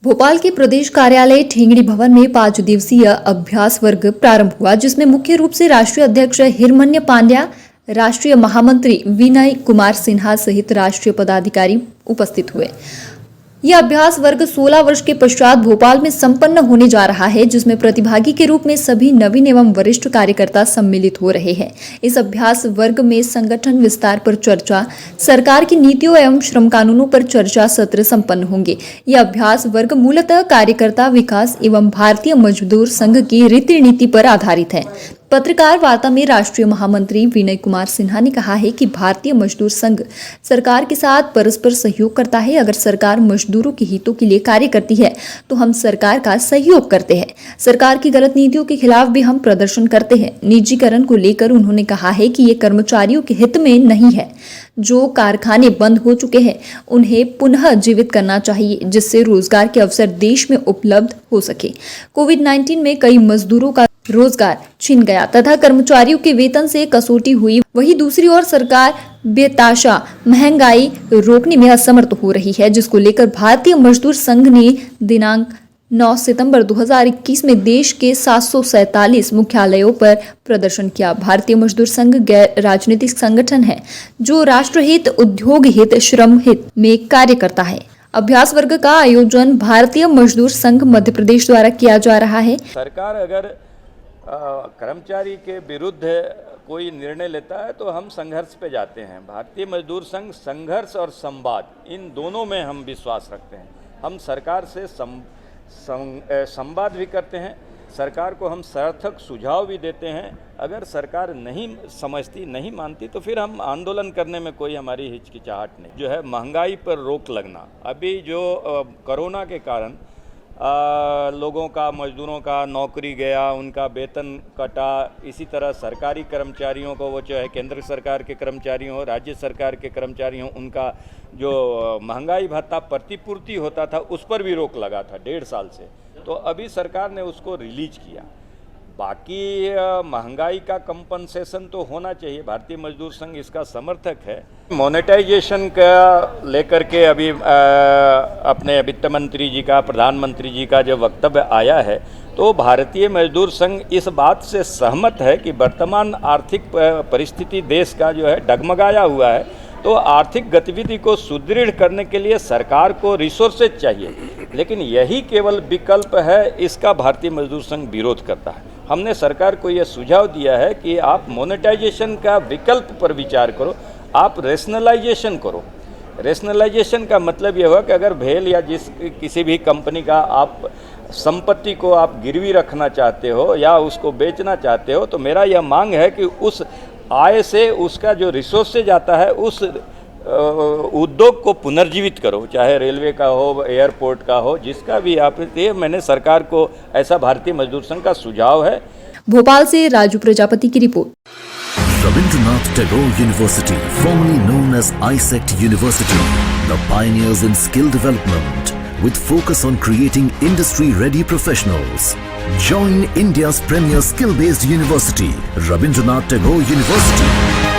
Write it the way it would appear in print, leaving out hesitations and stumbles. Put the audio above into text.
भोपाल के प्रदेश कार्यालय ठेंगड़ी भवन में 5 दिवसीय अभ्यास वर्ग प्रारंभ हुआ, जिसमें मुख्य रूप से राष्ट्रीय अध्यक्ष हिरमन्य पांड्या, राष्ट्रीय महामंत्री विनय कुमार सिन्हा सहित राष्ट्रीय पदाधिकारी उपस्थित हुए। यह अभ्यास वर्ग 16 वर्ष के पश्चात भोपाल में संपन्न होने जा रहा है, जिसमें प्रतिभागी के रूप में सभी नवीन एवं वरिष्ठ कार्यकर्ता सम्मिलित हो रहे हैं। इस अभ्यास वर्ग में संगठन विस्तार पर चर्चा, सरकार की नीतियों एवं श्रम कानूनों पर चर्चा सत्र संपन्न होंगे। यह अभ्यास वर्ग मूलतः कार्यकर्ता विकास एवं भारतीय मजदूर संघ की रीति नीति पर आधारित है। पत्रकार वार्ता में राष्ट्रीय महामंत्री विनय कुमार सिन्हा ने कहा है कि भारतीय मजदूर संघ सरकार के साथ परस्पर सहयोग करता है। अगर सरकार मजदूरों के हितों के लिए कार्य करती है तो हम सरकार का सहयोग करते हैं। सरकार की गलत नीतियों के खिलाफ भी हम प्रदर्शन करते हैं। निजीकरण को लेकर उन्होंने कहा है कि ये कर्मचारियों के हित में नहीं है। जो कारखाने बंद हो चुके हैं उन्हें पुनः जीवित करना चाहिए, जिससे रोजगार के अवसर देश में उपलब्ध हो सके। कोविड-19 में कई मजदूरों का रोजगार छिन गया तथा कर्मचारियों के वेतन से कसौटी हुई। वहीं दूसरी ओर सरकार बेताशा महंगाई रोकने में असमर्थ हो रही है, जिसको लेकर भारतीय मजदूर संघ ने दिनांक 9 सितंबर 2021 में देश के 747 मुख्यालयों पर प्रदर्शन किया। भारतीय मजदूर संघ गैर राजनीतिक संगठन है जो राष्ट्रहित, उद्योग हित, श्रम हित में कार्य करता है। अभ्यास वर्ग का आयोजन भारतीय मजदूर संघ मध्य प्रदेश द्वारा किया जा रहा है। सरकार अगर कर्मचारी के विरुद्ध कोई निर्णय लेता है तो हम संघर्ष पे जाते हैं। भारतीय मजदूर संघ संघर्ष और संवाद, इन दोनों में हम विश्वास रखते हैं। हम सरकार से संवाद भी करते हैं, सरकार को हम सार्थक सुझाव भी देते हैं। अगर सरकार नहीं समझती, नहीं मानती तो फिर हम आंदोलन करने में कोई हमारी हिचकिचाहट नहीं। जो है महंगाई पर रोक लगना, अभी जो कोरोना के कारण लोगों का, मजदूरों का नौकरी गया, उनका वेतन कटा, इसी तरह सरकारी कर्मचारियों को, वो चाहे केंद्र सरकार के कर्मचारी हों, राज्य सरकार के कर्मचारी हों, उनका जो महंगाई भत्ता प्रतिपूर्ति होता था उस पर भी रोक लगा था 1.5 साल से। तो अभी सरकार ने उसको रिलीज किया। बाकी महंगाई का कंपनसेशन तो होना चाहिए, भारतीय मजदूर संघ इसका समर्थक है। मोनेटाइजेशन का लेकर के अभी अपने वित्त मंत्री जी का, प्रधानमंत्री जी का जो वक्तव्य आया है, तो भारतीय मजदूर संघ इस बात से सहमत है कि वर्तमान आर्थिक परिस्थिति देश का जो है डगमगाया हुआ है, तो आर्थिक गतिविधि को सुदृढ़ करने के लिए सरकार को रिसोर्सेज चाहिए, लेकिन यही केवल विकल्प है, इसका भारतीय मजदूर संघ विरोध करता है। हमने सरकार को यह सुझाव दिया है कि आप मोनेटाइजेशन का विकल्प पर विचार करो, आप रेशनलाइजेशन करो। रेशनलाइजेशन का मतलब यह हुआ कि अगर भेल या किसी भी कंपनी का आप संपत्ति को आप गिरवी रखना चाहते हो या उसको बेचना चाहते हो, तो मेरा यह मांग है कि उस आय से उसका जो रिसोर्सेज आता है उस उद्योग को पुनर्जीवित करो, चाहे रेलवे का हो, एयरपोर्ट का हो, जिसका भी आप। ये मैंने सरकार को, ऐसा भारतीय मजदूर संघ का सुझाव है। भोपाल से राजू प्रजापति की report. Rabindranath Tagore University, formerly known as ISECT University, the pioneers in skill development with focus on creating industry-ready professionals. Join India's premier skill-based university, Rabindranath Tagore University.